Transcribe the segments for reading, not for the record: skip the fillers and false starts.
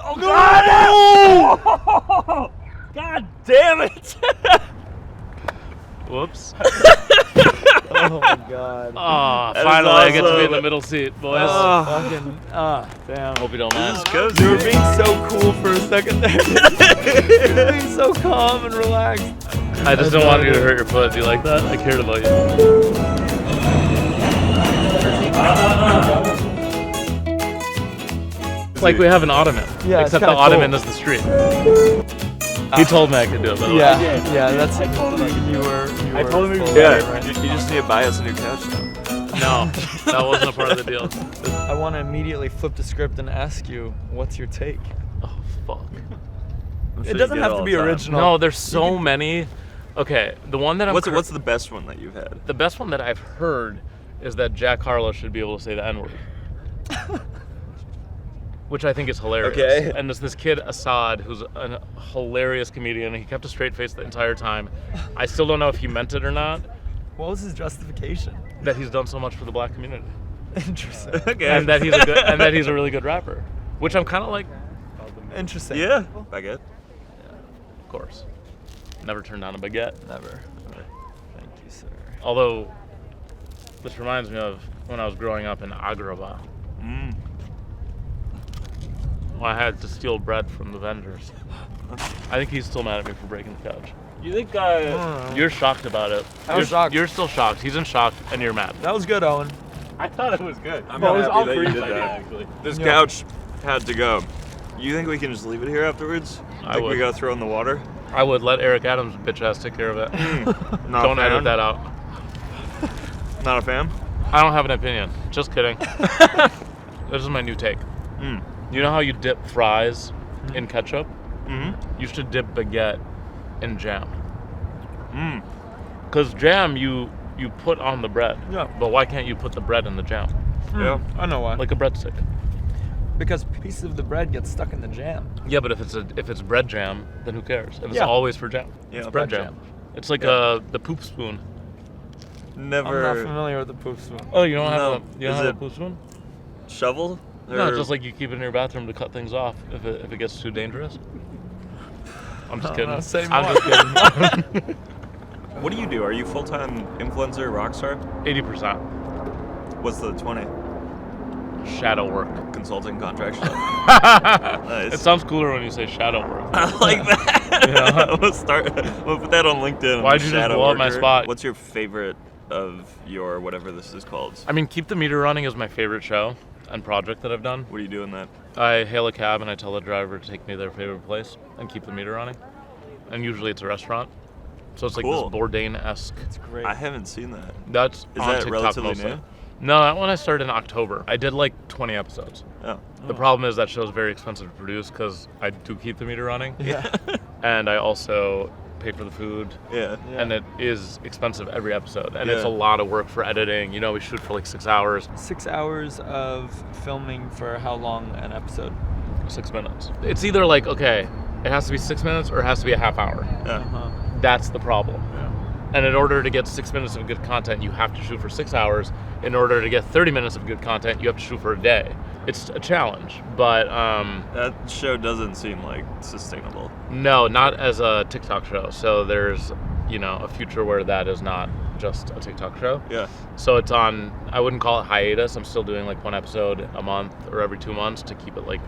Oh, God! Oh! God damn it! Whoops. Oh my God. Oh, finally I get to be in the middle seat, boys. Damn. Hope you don't mind. You were being so cool for a second there. You were being so calm and relaxed. I just don't want you to hurt your foot. Do you like that? I cared about you. It's like we have an ottoman, Yeah, it's except the kinda ottoman cool. is the street. He told me I could do it, by the way. Yeah, that's like you were. I told him full yeah, of it, right? you just need to buy us a new couch now. No, that wasn't a part of the deal. I want to immediately flip the script and ask you, what's your take? Oh, fuck. It doesn't have to be original. No, there's so many. Okay, the one that I'm... What's the best one that you've had? The best one that I've heard is that Jack Harlow should be able to say the N-word. Which I think is hilarious. Okay. And there's this kid, Assad, who's a hilarious comedian. He kept a straight face the entire time. I still don't know if he meant it or not, What was his justification? that he's done so much for the black community. Interesting. Okay. And that he's a really good rapper. Which I'm kind of like, Interesting. Yeah, baguette. of course. Never turned down a baguette. Never. Thank you, sir. Although, this reminds me of when I was growing up in Agrabah. Mm. When I had to steal bread from the vendors. I think he's still mad at me for breaking the couch. You think You're shocked about it. I was shocked. You're still shocked. He's in shock, and you're mad. That was good, Owen. I thought it was good. I'm Well, it was happy all that you Kareem's did idea, that. actually. This Yeah. couch had to go. You think we can just leave it here afterwards? I Like would. we gotta throw in the water? I would let Eric Adams' bitch ass take care of it. Not Don't a fan? edit that out. Not a fan? I don't have an opinion. Just kidding. This is my new take. Mm. You know how you dip fries in ketchup? Mm-hmm. You should dip baguette in jam. Mm. Because jam you put on the bread. Yeah. But why can't you put the bread in the jam? Yeah. I know why. Like a breadstick. Because pieces of the bread get stuck in the jam. Yeah, but if it's bread jam, then who cares? If it's Yeah. always for jam. Yeah, It's bread bread jam. jam. It's like Yeah. the poop spoon. Never. I'm not familiar with the poop spoon. Oh, you don't No. have Is a it- poop spoon? Shovel? No, Or- it's just like you keep it in your bathroom to cut things off if it gets too dangerous. I'm just kidding. No, say I'm more. just kidding. What do you do? Are you full-time influencer, rock star? 80% What's the 20? shadow work. Consulting contract stuff. Nice. It sounds cooler when you say shadow work. I like that. Yeah. We'll put that on LinkedIn. Why'd you just Shadow blow up my worker. spot? What's your favorite of your whatever this is called? I mean, Keep the Meter Running is my favorite show and project that I've done. What do you do in that? I hail a cab and I tell the driver to take me to their favorite place and keep the meter running. And usually it's a restaurant. So it's like Cool. this Bourdain-esque. It's great. I haven't seen that. That's Is on that TikTok relatively mostly. new? No, that one I started in October. I did like 20 episodes. Oh. The problem is that show's very expensive to produce because I do keep the meter running. Yeah. And I also pay for the food. Yeah. Yeah. And it is expensive every episode. And it's Yeah. a lot of work for editing. You know, we shoot for like 6 hours. 6 hours of filming for how long an episode? 6 minutes. It's either like, okay, it has to be 6 minutes or it has to be a half hour. Yeah. That's the problem. Yeah. And in order to get 6 minutes of good content, you have to shoot for 6 hours. In order to get 30 minutes of good content, you have to shoot for a day. It's a challenge, but That show doesn't seem like sustainable. no, not as a TikTok show. So there's, a future where that is not just a TikTok show. Yeah. So it's on, I wouldn't call it hiatus. I'm still doing like one episode a month or every 2 months to keep the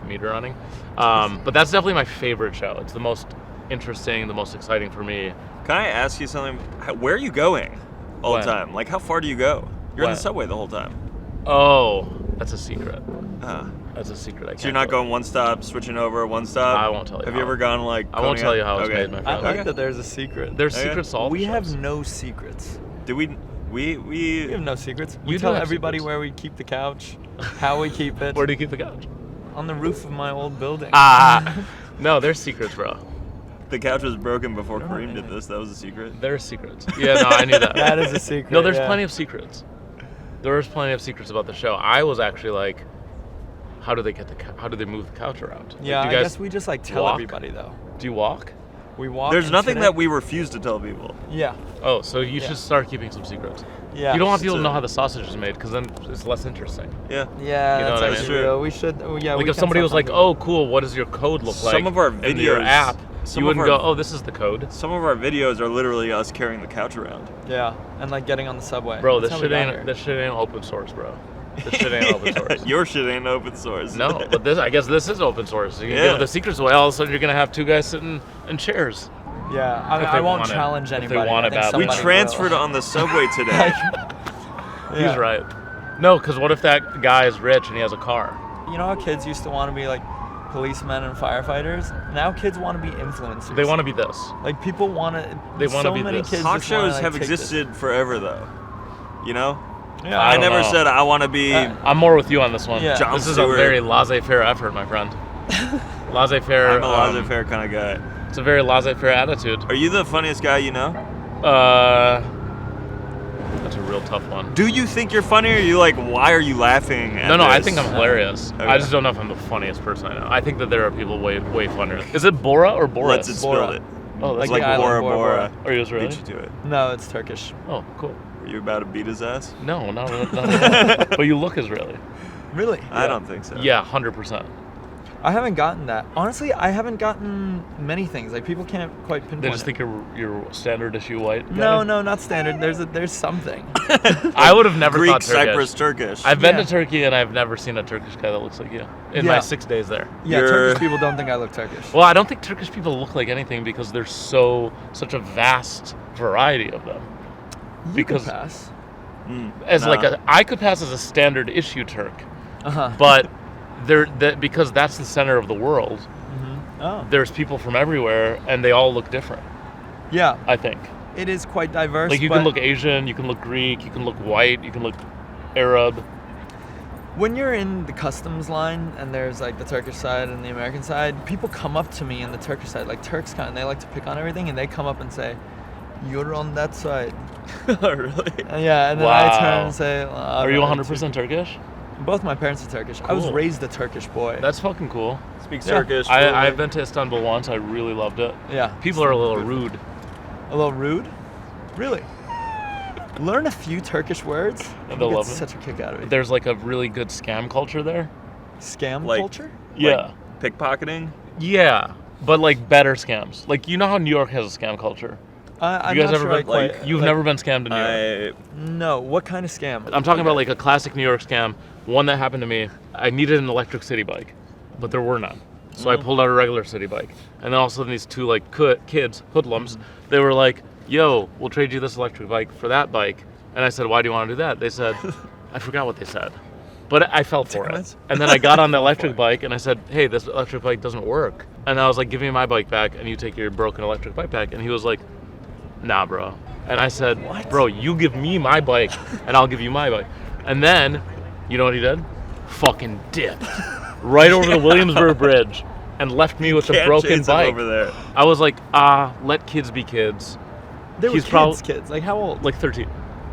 meter running. But that's definitely my favorite show. It's the most interesting, the most exciting for me. Can I ask you something? Where are you going all When? the time? Like, how far do you go? You're in When? the subway the whole time. Oh, that's a secret. Ah. That's a secret. I can't So you're not tell you. going one stop, switching over, one stop? I won't tell you Have how. you ever gone like... I won't Coney tell you Island? how it's Okay. made, my I friend. like that there's a secret. There's Okay. secrets to all the We have shows. no secrets. Do we We have no secrets. We You do tell have everybody secrets. where we keep the couch, how we keep it. Where do you keep the couch? On the roof of my old building. No, there's secrets, bro. The couch was broken before Kareem did this. That was a secret. There's secrets. Yeah, no, I knew that. That is a secret. No, there's yeah. plenty of secrets. There's plenty of secrets about the show. I was actually like, how do they move the couch around? Like, Yeah, do I you guys guess we just like tell walk? everybody though. Do you walk? We walk. There's and nothing shit that it. we refuse to tell people. Yeah. Oh, so you Yeah. should start keeping some secrets. Yeah. You don't want people to know how the sausage is made because then it's less interesting. Yeah. Yeah, You know that's what I actually mean? real. We should. Yeah. Like we if can somebody was tell like, people. "Oh, cool, what does your code look like?" Some of our in your videos- app, some you of wouldn't our- go, "Oh, this is the code." Some of our videos are literally us carrying the couch around. Yeah, and like getting on the subway. Bro, That's this how we shit got ain't here. this shit ain't open source, bro. This shit ain't open source. Your shit ain't open source. No, but this I guess this is open source. You can Yeah. give the secrets away. All of a sudden, you're gonna have two guys sitting in chairs. Yeah, I, If I they won't want it. challenge If they anybody. want I it think badly. We somebody transferred will. on the subway today. Yeah. He's right. No, because what if that guy is rich and he has a car? You know how kids used to want to be like policemen and firefighters? Now kids want to be influencers. They want to be this. Like people want to. They wanna so be many this. kids Talk just wanna, shows like, have take this- existed forever, though. You know? Yeah, I I don't never know. said I want to be. I'm more with you on this one. Yeah. Jon This is Stewart. a very laissez-faire effort, my friend. Laissez-faire. I'm a laissez-faire kind of guy. It's a very laissez-faire attitude. Are you the funniest guy you know? That's a real tough one. Do you think you're funny, or are you like, why are you laughing at No, I this? think I'm hilarious. Okay. I just don't know if I'm the funniest person I know. I think that there are people way funnier. Is it Bora or Boris? Let's it spilled it. Oh, that's It's like the island Bora Bora Bora. Are you really? Beat you to it. No, it's Turkish. Oh, cool. Were you about to beat his ass? No, not at all. But you look Israeli. Really? I don't think so. Yeah, 100%. I haven't gotten that. Honestly, I haven't gotten many things. Like people can't quite pinpoint. They just it. think you're standard issue white. No, guy? no, not standard. There's something. I would have never Greek, thought Turkish. Cyprus, Turkish. I've been Yeah. to Turkey and I've never seen a Turkish guy that looks like you in Yeah. my 6 days there. Yeah, You're- Turkish people don't think I look Turkish. Well, I don't think Turkish people look like anything because there's such a vast variety of them. You because- could pass. As Nah. like I could pass as a standard issue Turk, Uh-huh. but because that's the center of the world. Oh. There's people from everywhere and they all look different. Yeah, I think. it is quite diverse. Like you but can look Asian, you can look Greek, you can look white, you can look Arab. when you're in the customs line and there's like the Turkish side and the American side, people come up to me in the Turkish side, like Turks kind, they like to pick on everything, and they come up and say, "You're on that side." Really? And yeah, and then I turn Wow. and say, Are you 100% Turkish? Both my parents are Turkish. I was Cool. raised a Turkish boy. That's fucking cool. Speaks Yeah. Turkish. I've been to Istanbul once. I really loved it. Yeah. People are a little rude. A little rude? Really? Learn a few Turkish words. And You'll they'll get love it. such a kick out of it. There's like a really good scam culture there. Scam Like- culture? Yeah. Pickpocketing. Yeah. But like better scams. Like you know how New York has a scam culture? I'm You guys not ever sure been I quite, You've like- never been scammed in New York. No. What kind of scam? I'm talking about like a classic New York scam. One that happened to me. I needed an electric city bike, but there were none. So I pulled out a regular city bike. And then all of a sudden these two like kids, hoodlums, they were like, "Yo, we'll trade you this electric bike for that bike." And I said, "Why do you want to do that?" They said, I forgot what they said. But I fell for Damn it. it. And then I got on the electric bike and I said, "Hey, this electric bike doesn't work." And I was like, "Give me my bike back and you take your broken electric bike back." And he was like, "Nah, bro." And I said, "Bro, you give me my bike and I'll give you my bike." And then, you know what he did? Fucking dipped right over the Williamsburg Bridge and left me with a Can't broken chase him bike. over there. I was like, let kids be kids. There were he's prob- kids. Like how old? Like 13,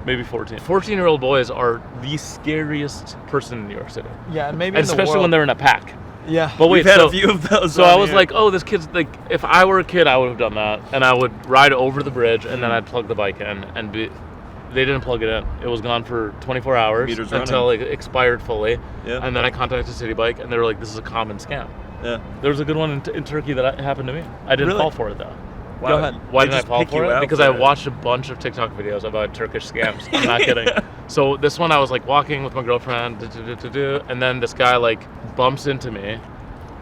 maybe 14. 14-year-old boys are the scariest person in New York City. Yeah, maybe And in the especially world. when they're in a pack. Yeah. But wait, We've had so, a few of those. so on I was here. like, oh, this kid's like, if I were a kid, I would have done that. And I would ride over the bridge and then I'd plug the bike in and they didn't plug it in. It was gone for 24 hours Meters until it expired fully. Yeah. And then I contacted City Bike and they were like, this is a common scam. Yeah. There was a good one in Turkey that happened to me. I didn't Really? fall for it though. Wow. Go ahead. Why They didn't I just fall pick for you it? out Because for I it. watched a bunch of TikTok videos about Turkish scams. I'm not kidding. So this one I was like walking with my girlfriend, and then this guy like bumps into me,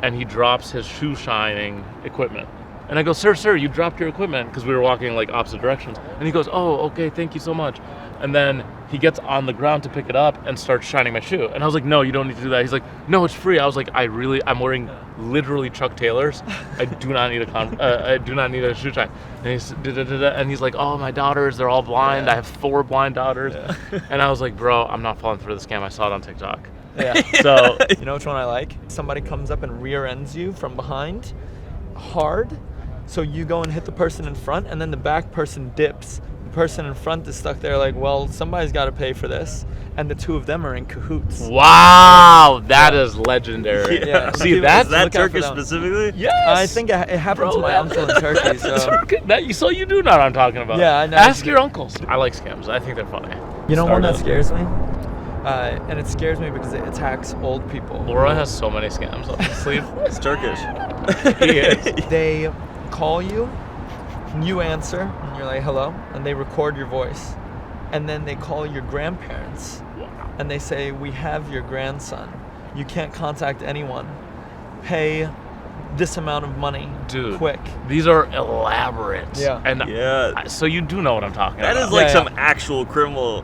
and he drops his shoe shining equipment. And I go, sir, you dropped your equipment, because we were walking like opposite directions. And he goes, oh, okay, thank you so much. And then he gets on the ground to pick it up and starts shining my shoe. And I was like, no, you don't need to do that. He's like, no, it's free. I was like, I'm wearing literally Chuck Taylors. I do not need I do not need a shoe shine. And he's like, oh, my daughters, they're all blind. Yeah. I have 4 blind daughters. Yeah. And I was like, bro, I'm not falling for the scam. I saw it on TikTok. Yeah. So You know which one I like? Somebody comes up and rear ends you from behind hard. So you go and hit the person in front, and then the back person dips. The person in front is stuck there like, well, somebody's got to pay for this. And the two of them are in cahoots. wow, that is legendary. Yeah. See, Is that's Is that look out for Turkish that one. specifically? yes. I think it happened to Bro, my that- uncle in Turkey. So So you do know what I'm talking about. Yeah, I know. Ask your uncles. I like scams. I think they're funny. You know one that started. scares me? And it scares me because it attacks old people. Laura has so many scams up his sleeve. It's Turkish. He is. They call you, you answer, and you're like, hello, and they record your voice. And then they call your grandparents, and they say, we have your grandson. You can't contact anyone. Pay this amount of money, Dude, quick. These are elaborate. Yeah. And Yeah. so you do know what I'm talking That about. is like Yeah, some yeah. actual criminal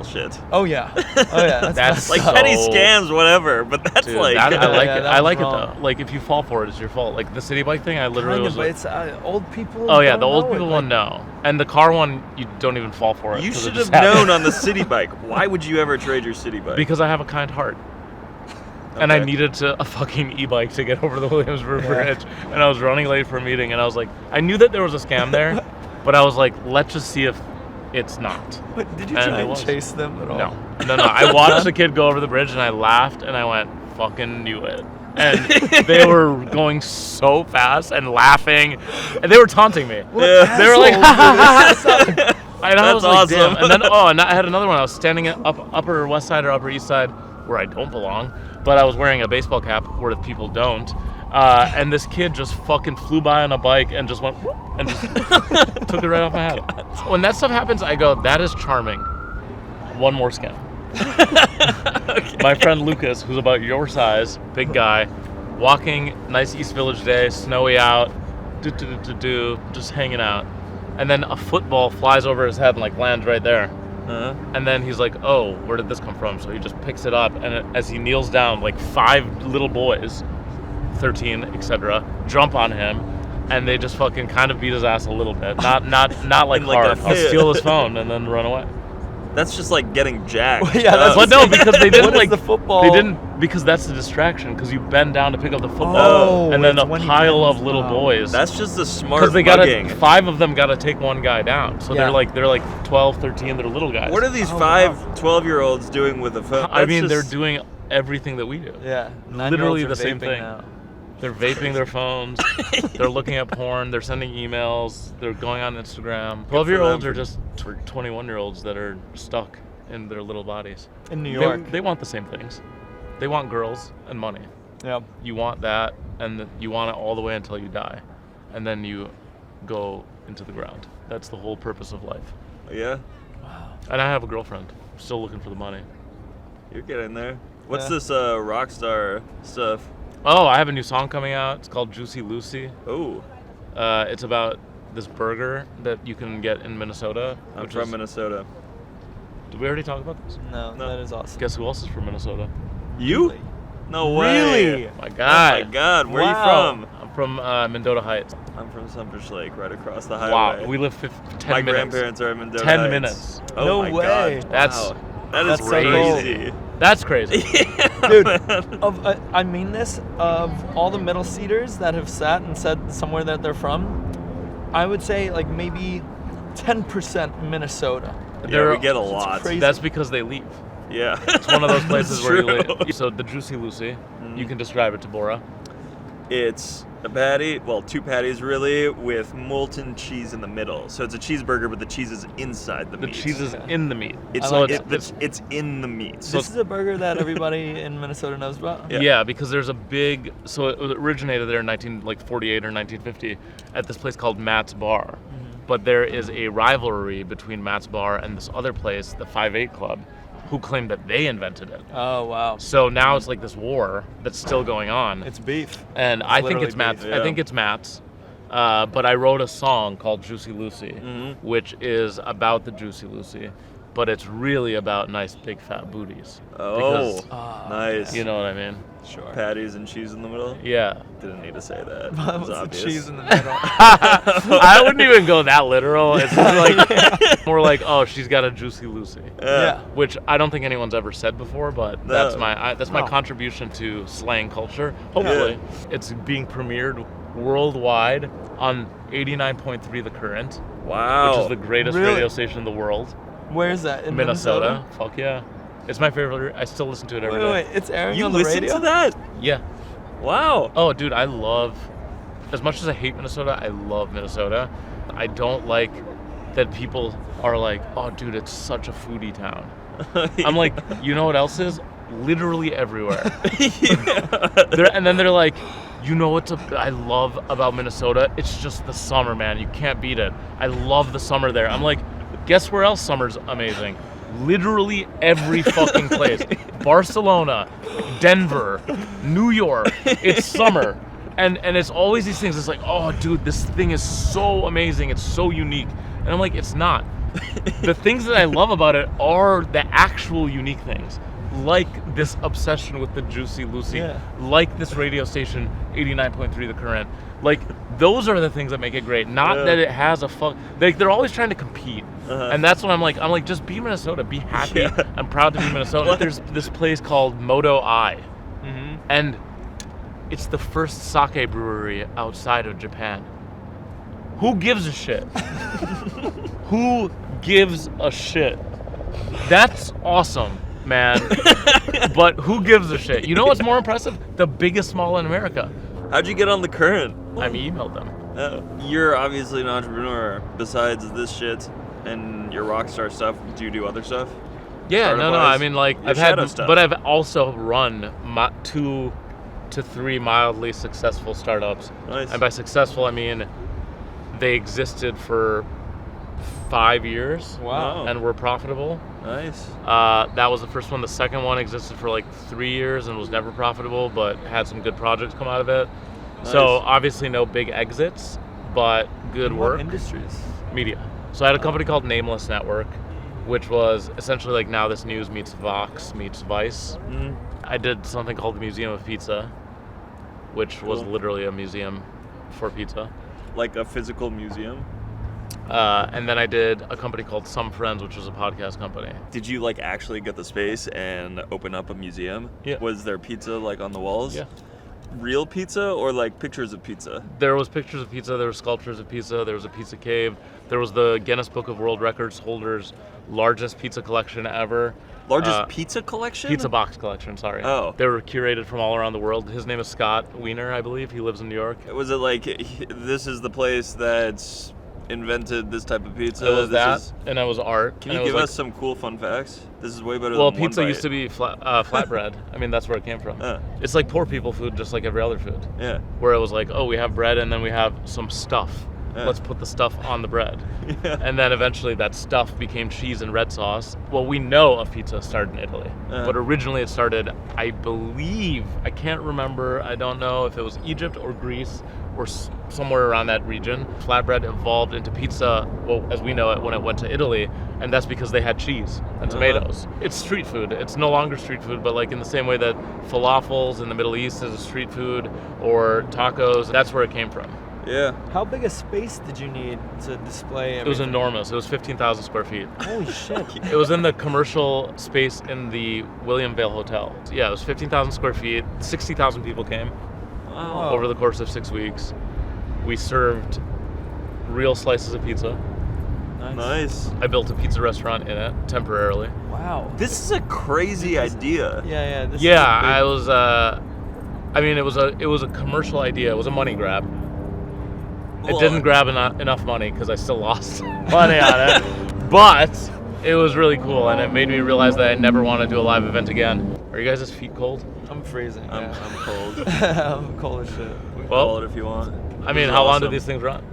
shit. Oh yeah, oh yeah. That's That's Like messed up. petty So- scams, whatever. But that's Dude, like that, I like Yeah, it. that I was like wrong. it though. Like if you fall for it, it's your fault. Like the city bike thing, I literally Kind was of, but like, it's old people. oh yeah, don't the old know people it, one, no. And the car one, you don't even fall for it. you 'cause it should just have known happens. on the city bike. Why would you ever trade your city bike? Because I have a kind heart. And I Okay. needed a fucking e-bike to get over the Williamsburg Yeah. Bridge. And I was running late for a meeting, and I was like, I knew that there was a scam there, but I was like, let's just see if it's not. Wait, did you And try it and was. chase them at all? No. I watched the kid go over the bridge, and I laughed, and I went, fucking knew it. And they were going so fast and laughing, and they were taunting me. Yeah. They were like, Assholes, ha ha ha dude. ha. And I was That's like, damn. awesome. And then, and I had another one. I was standing at Upper West Side or Upper East Side, where I don't belong, but I was wearing a baseball cap where the people don't. And this kid just fucking flew by on a bike and just went, whoop, and just took it right off my head. When that stuff happens, I go, that is charming. One more scam. Okay. My friend Lucas, who's about your size, big guy, walking, nice East Village day, snowy out, just hanging out. And then a football flies over his head and like lands right there. And then he's like, oh, where did this come from? So he just picks it up, and as he kneels down, like 5 little boys, 13, etc., jump on him, and they just fucking kind of beat his ass a little bit. Not like And like hard. a I'll fit. steal his phone and then run away. That's just like getting jacked. Yeah, that's But no, because they didn't What is like the football? They didn't, because that's the distraction. Because you bend down to pick up the football, Oh, and then it's a when he pile bends of little down. boys. That's just the smart because they mugging. 5 of them got to take one guy down. So Yeah. they're like 12, 13. They're little guys. What are these Oh, 5 wow. 12-year-olds doing with a phone? I mean, That's they're just- doing everything that we do. Yeah, 9-year-olds Literally are the same vaping thing. now. They're vaping their phones. They're looking at porn. They're sending emails. They're going on Instagram. 12-year-olds them are for- just 21-year-olds that are stuck in their little bodies. In New They- York. They want the same things. They want girls and money. Yeah. You want that, and you want it all the way until you die, and then you go into the ground. That's the whole purpose of life. Yeah, And I have a girlfriend. Still looking for the money. you're getting there. What's Yeah. this rock star stuff? Oh, I have a new song coming out. It's called Juicy Lucy. Oh, It's about this burger that you can get in Minnesota. I'm which from is- Minnesota. Did we already talk about this? No, No. that is awesome. Guess who else is from Minnesota? You? Really? No way. Really? My Oh God. my God, where Wow. are you from? I'm from Mendota Heights. I'm from Sunfish Lake, right across the Wow. highway. We live 10 My minutes. grandparents are in Mendota 10 Heights. minutes. Oh No my way. God. That's- Wow. That is that's so cool. crazy. That's crazy. Dude, man. I mean this, of all the middle seaters that have sat and said somewhere that they're from, I would say like maybe 10% Minnesota. Yeah, we get a It's lot. crazy. That's because they leave. Yeah. It's one of those places That's where you true. live. So the Juicy Lucy, you can describe it to Bora. It's a patty, well, 2 patties really, with molten cheese in the middle. So it's a cheeseburger, but the cheese is inside the The meat. cheese is in the meat. It's so like it's in the meat. So- This is a burger that everybody in Minnesota knows about. Yeah. Yeah, because there's a big. So it originated there in 1948 or 1950 at this place called Matt's Bar, but there is a rivalry between Matt's Bar and this other place, the 5-8 Club, who claim that they invented it. Oh wow. So now it's like this war that's still going on, It's beef. and I think literally it's Matt's. beef. I Yeah. think it's Matt's. But I wrote a song called Juicy Lucy, which is about the Juicy Lucy, but it's really about nice big fat booties. Oh, Because, nice. you know what I mean? Sure. Patties and cheese in the middle? Yeah. Didn't need to say that. It What's was the obvious. cheese in the middle? I wouldn't even go that literal. It's just like more like, oh, she's got a Juicy Lucy, Yeah. which I don't think anyone's ever said before, but No. that's my No. contribution to slang culture. Hopefully, it's being premiered worldwide on 89.3 The Current, Wow. which is the greatest Really? radio station in the world. Where's that? In Minnesota. Fuck yeah. It's my favorite. I still listen to it every day. Wait, it's airing You on the listen radio? to that? Yeah. Wow. Oh, dude, I love. As much as I hate Minnesota, I love Minnesota. I don't like that people are like, oh, dude, it's such a foodie town. I'm like, you know what else is? Literally everywhere. And then they're like, you know what I love about Minnesota? It's just the summer, man. You can't beat it. I love the summer there. I'm like, guess where else summer's amazing? Literally every fucking place. Barcelona, Denver, New York. It's summer. And it's always these things. It's like, oh, dude, this thing is so amazing. It's so unique. And I'm like, it's not. The things that I love about it are the actual unique things. Like this obsession with the Juicy Lucy. Yeah. Like this radio station, 89.3 The Current. Like, those are the things that make it great. Not that it has a like, they're always trying to compete. And that's what I'm like, just be Minnesota. Be happy. Yeah. I'm proud to be Minnesota. There's this place called Moto Eye. And it's the first sake brewery outside of Japan. Who gives a shit? Who gives a shit? That's awesome, man. But who gives a shit? You know what's more impressive? The biggest mall in America. How'd you get on The Current? I emailed them. You're obviously an entrepreneur. Besides this shit and your rock star stuff, do you do other stuff? Yeah, no. I mean, like, Your I've had, shadow stuff. but I've also run 2 to 3 mildly successful startups. Nice. And by successful, I mean they existed for 5 years. Wow. And were profitable. Nice. That was the first one. The second one existed for like 3 years and was never profitable, but had some good projects come out of it. Nice. So obviously no big exits, but good What work. industries? Media. So I had a company called Nameless Network, which was essentially like Now This News meets Vox meets Vice. I did something called the Museum of Pizza, which was literally a museum for pizza. Like a physical museum? And then I did a company called Some Friends, which was a podcast company. Did you like actually get the space and open up a museum? Yeah. Was there pizza like on the walls? Yeah. Real pizza or like pictures of pizza? There was pictures of pizza, there were sculptures of pizza, there was a pizza cave, there was the Guinness Book of World Records holders largest pizza collection ever. Largest pizza collection? Pizza box collection, sorry. Oh. They were curated from all around the world. His name is Scott Wiener, I believe. He lives in New York. Was it like, this is the place that's invented this type of pizza? It was This that, is- and it was art. Can and you it give was us some cool fun facts? This is way better Well, than one pizza bite. used to be flatbread. I mean, that's where it came from. Uh. It's like poor people food, just like every other food. Yeah. Where it was like, oh, we have bread and then we have some stuff. Yeah. Let's put the stuff on the bread. Yeah. And then eventually that stuff became cheese and red sauce. Well, we know of pizza started in Italy. But originally it started, I believe, I can't remember, I don't know if it was Egypt or Greece or somewhere around that region. Flatbread evolved into pizza, well, as we know it, when it went to Italy. And that's because they had cheese and tomatoes. It's street food. It's no longer street food, but like in the same way that falafels in the Middle East is a street food, or tacos, that's where it came from. Yeah. How big a space did you need to display everything? It was enormous. It was 15,000 square feet. Holy shit. It was in the commercial space in the William Vale Hotel. Yeah, it was 15,000 square feet. 60,000 people came Wow. over the course of 6 weeks. We served real slices of pizza. Nice. I built a pizza restaurant in it temporarily. Wow. This is a crazy idea. Yeah. This Yeah, is a big- I was. I mean, it was a commercial idea. It was a money grab. Well, It didn't grab enough money because I still lost money on it. But it was really cool, and it made me realize that I never want to do a live event again. Are you guys' feet cold? I'm freezing. I'm yeah. cold. I'm cold as shit. We can Well, call it if you want. I This mean, is how long do awesome. these things run?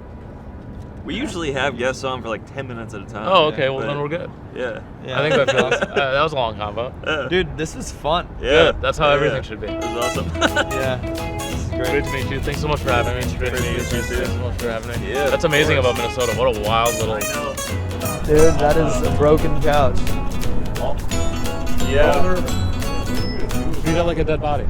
We usually have guests on for like 10 minutes at a time. Oh, okay. Well, but- then we're good. Yeah. Yeah. I think that feels. That was a long combo. Dude, this was fun. Yeah. Good. That's how everything should be. It was awesome. Yeah. This is Great great. to meet you. Thanks so much for having me. It's great to meet you. Great to meet you, Thanks so much for having me. Yeah, That's of amazing course. about Minnesota. What a wild little. Dude, that is a broken couch. Yeah. Treat it like a dead body.